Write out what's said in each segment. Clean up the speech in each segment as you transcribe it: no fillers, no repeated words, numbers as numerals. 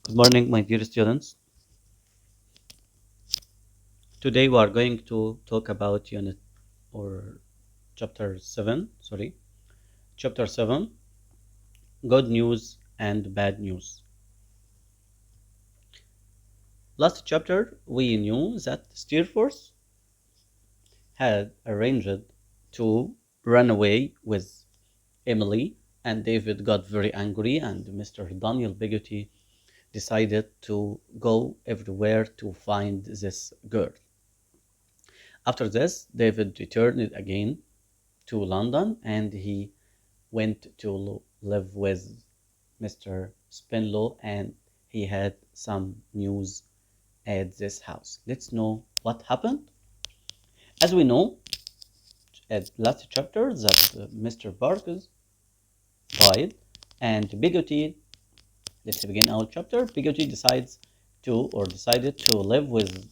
Good morning, my dear students. Today we are going to talk about unit or chapter 7, chapter 7, good news and bad news. Last chapter we knew that Steerforth had arranged to run away with Emily, and David got very angry, and Mr. Daniel Bigoty decided to go everywhere to find this girl. After this, David returned again to London and he went to live with Mr. Spenlow, and he had some news at this house. Let's know what happened. As we know, at last chapter that Mr. Barkes died and Bigoty, let's begin our chapter. Bigoty decided to live with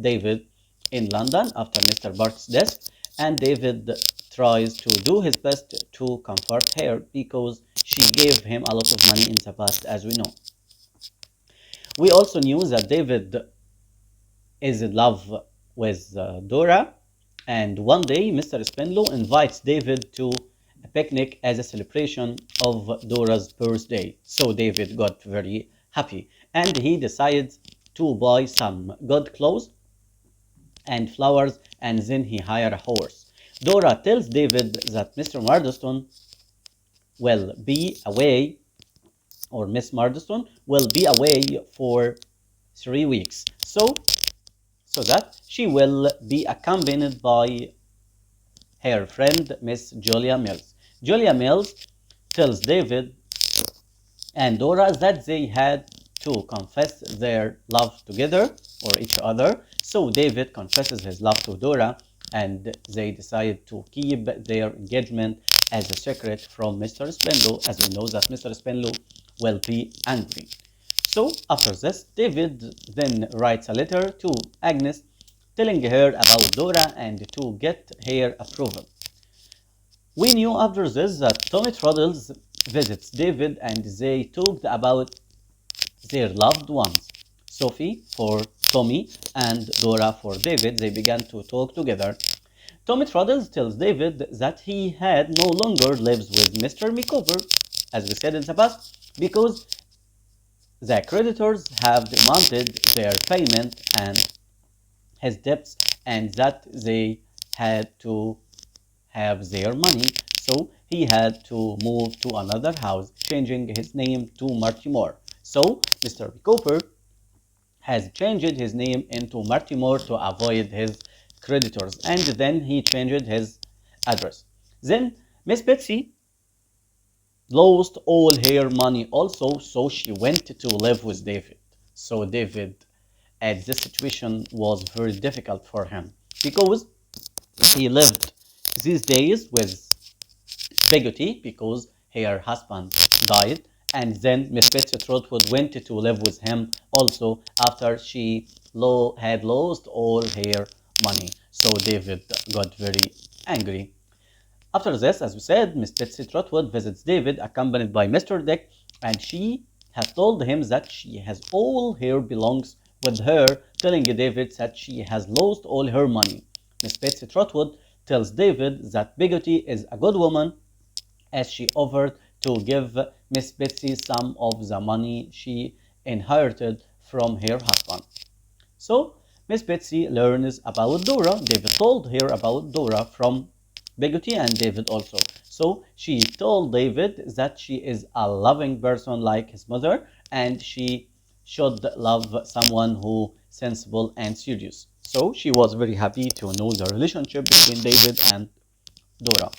David in London after Mr. Barkes' death, and David tries to do his best to comfort her because she gave him a lot of money in the past, as we know. We also knew that David is in love with Dora, and one day Mr. Spenlow invites David to a picnic as a celebration of Dora's birthday. So David got very happy and he decides to buy some good clothes and flowers, and then he hired a horse. Dora tells David that Mr. Murdstone will be away, or Miss Murdstone will be away for 3 weeks. So that she will be accompanied by her friend Miss Julia Mills. Julia Mills tells David and Dora that they had to confess their love together or each other. So David confesses his love to Dora and they decide to keep their engagement as a secret from Mr. Spenlow, as we know that Mr. Spenlow will be angry. So after this, David then writes a letter to Agnes telling her about Dora and to get her approval. We knew after this that Tommy Truddles visits David and they talked about their loved ones. Sophie for Tommy and Dora for David. They began to talk together. Tommy Truddles tells David that he had no longer lives with Mr. Micawber, as we said in the past, because the creditors have demanded their payment and his debts and that they had to have their money, so he had to move to another house, changing his name to Marty Moore. So Mr. Cooper has changed his name into Marty Moore to avoid his creditors, and then he changed his address. Then Miss Betsy lost all her money also, so she went to live with David. So David at this situation was very difficult for him because he lived these days with Bigoty because her husband died, and then Miss Betsy Trotwood went to live with him also after she had lost all her money. So David got very angry. After this, as we said, Miss Betsy Trotwood visits David accompanied by Mr. Dick, and she has told him that she has all her belongings with her, telling David that she has lost all her money. Miss Betsy Trotwood tells David that Bigoty is a good woman as she offered to give Miss Betsy some of the money she inherited from her husband. So Miss Betsy learns about Dora. David told her about Dora from Bigoty and David also. So she told David that she is a loving person like his mother and she should love someone who sensible and serious. So she was very happy to know the relationship between David and Dora.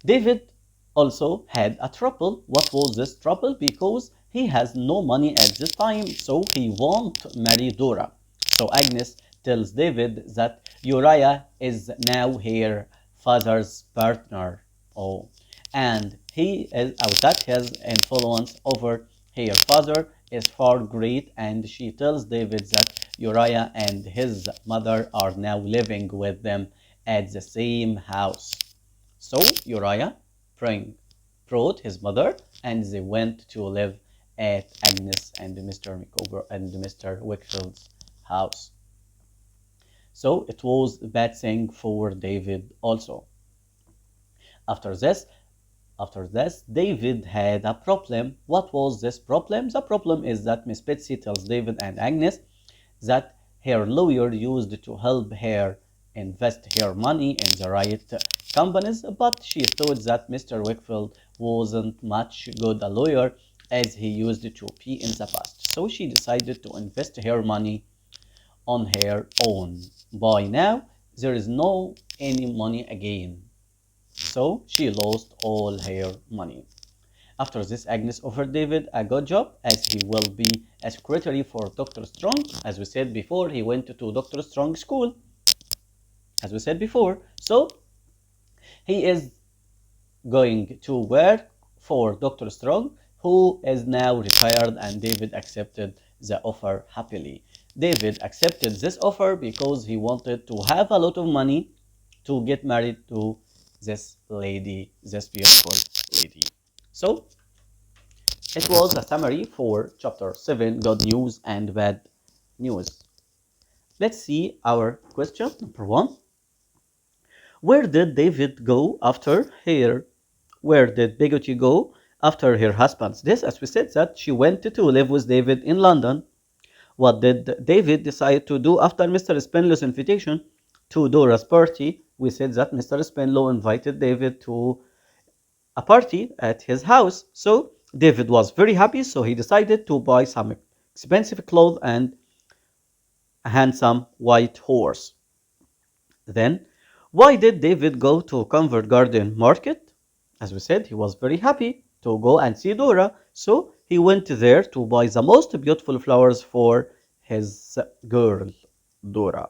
David also had a trouble. What was this trouble? Because he has no money at this time, so he won't marry Dora. So Agnes tells David that Uriah is now her father's partner. Oh, and that his influence over her father is far great, and she tells David that Uriah and his mother are now living with them at the same house. So Uriah brought his mother and they went to live at Agnes and Mr. Micawber and Mr. Wakefield's house. So it was a bad thing for David also. After this, David had a problem. What was this problem? The problem is that Miss Betsy tells David and Agnes that her lawyer used to help her invest her money in the right companies, but she thought that Mr. Wakefield wasn't much good a lawyer as he used to be in the past. So she decided to invest her money on her own. By now, there is no any money again. So she lost all her money. After this, Agnes offered David a good job as he will be a secretary for Dr. Strong. As we said before, he went to Dr. Strong school, as we said before. So he is going to work for Dr. Strong, who is now retired, and David accepted the offer happily. David accepted this offer because he wanted to have a lot of money to get married to this lady, this beautiful lady. So it was a summary for chapter 7, good news and bad news. Let's see our question number 1. Where did David go after her? Where did Peggotty go after her husband's death? As we said that she went to live with David in London. What did David decide to do after Mr. Spenlow's invitation to Dora's party? We said that Mr. Spenlow invited David to a party at his house. So David was very happy, so he decided to buy some expensive clothes and a handsome white horse. Then, why did David go to Covent Garden Market? As we said, he was very happy to go and see Dora, so he went there to buy the most beautiful flowers for his girl, Dora.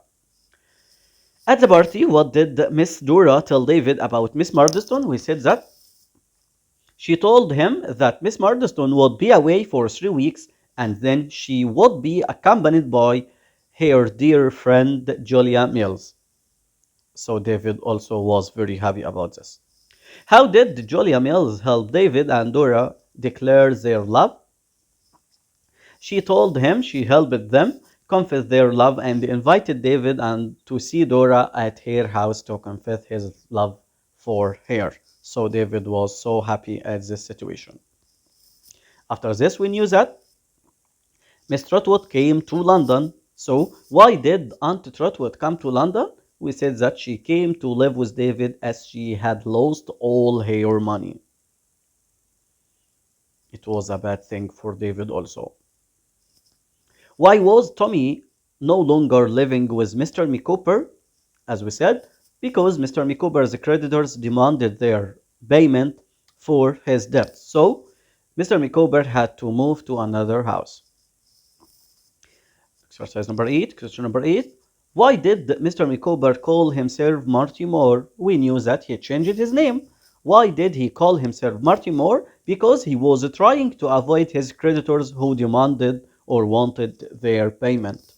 At the party, what did Miss Dora tell David about Miss Murdstone? We said that she told him that Miss Murdstone would be away for 3 weeks and then she would be accompanied by her dear friend Julia Mills. So David also was very happy about this. How did Julia Mills help David and Dora declare their love? She told him she helped them confess their love and invited David and to see Dora at her house to confess his love for her. So David was so happy at this situation. After this, we knew that Miss Trotwood came to London. So why did Aunt Trotwood come to London? We said that she came to live with David as she had lost all her money. It was a bad thing for David also. Why was Tommy no longer living with Mr. Micawber? As we said, because Mr. Micawber's creditors demanded their payment for his debt. So Mr. Micawber had to move to another house. Exercise number 8, question number 8. Why did Mr. Micawber call himself Marty Moore? We knew that he changed his name. Why did he call himself Marty Moore? Because he was trying to avoid his creditors who demanded or wanted their payment.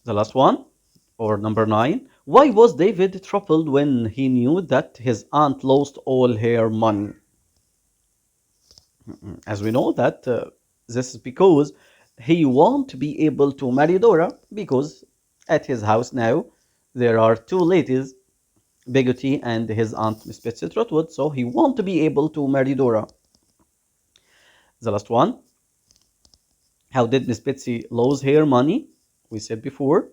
The last one, or number 9. Why was David troubled when he knew that his aunt lost all her money? As we know that this is because he won't be able to marry Dora, because at his house now there are 2 ladies, Peggotty and his aunt Miss Betsy Trotwood, so he won't be able to marry Dora. The last one, how did Miss Betsy lose her money? We said before.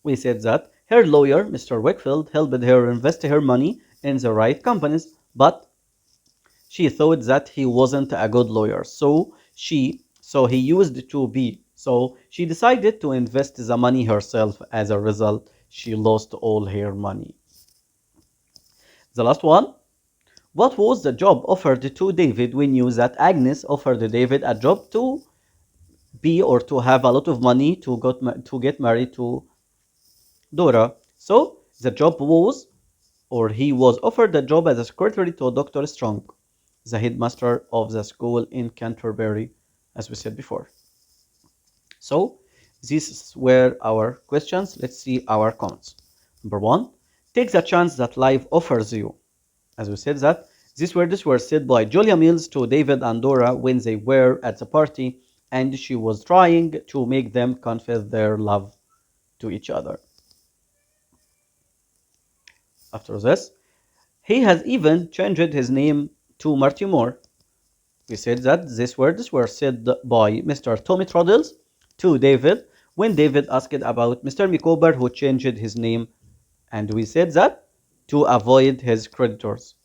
We said that her lawyer, Mr. Wakefield, helped her invest her money in the right companies, but she thought that he wasn't a good lawyer, so he used to be. So she decided to invest the money herself. As a result, she lost all her money. The last one. What was the job offered to David? We knew that Agnes offered David a job to be or to have a lot of money to get married to Dora. So the job was, or he was offered the job as a secretary to Dr. Strong, the headmaster of the school in Canterbury, as we said before. So these were our questions. Let's see our comments. Number 1, take the chance that life offers you. As we said that These words were said by Julia Mills to David and Dora when they were at the party, and she was trying to make them confess their love to each other. After this, he has even changed his name to Marty Moore. We said that these words were said by Mr. Tommy Truddles to David when David asked about Mr. Micawber who changed his name, and we said that to avoid his creditors.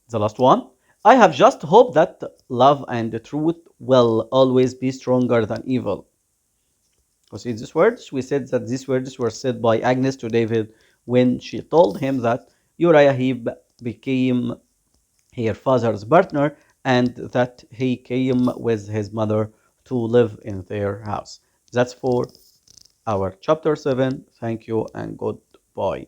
The last one. I have just hope that love and truth will always be stronger than evil. You see these words? We said that these words were said by Agnes to David when she told him that Uriah Heep became her father's partner and that he came with his mother to live in their house. That's for our chapter 7. Thank you and goodbye.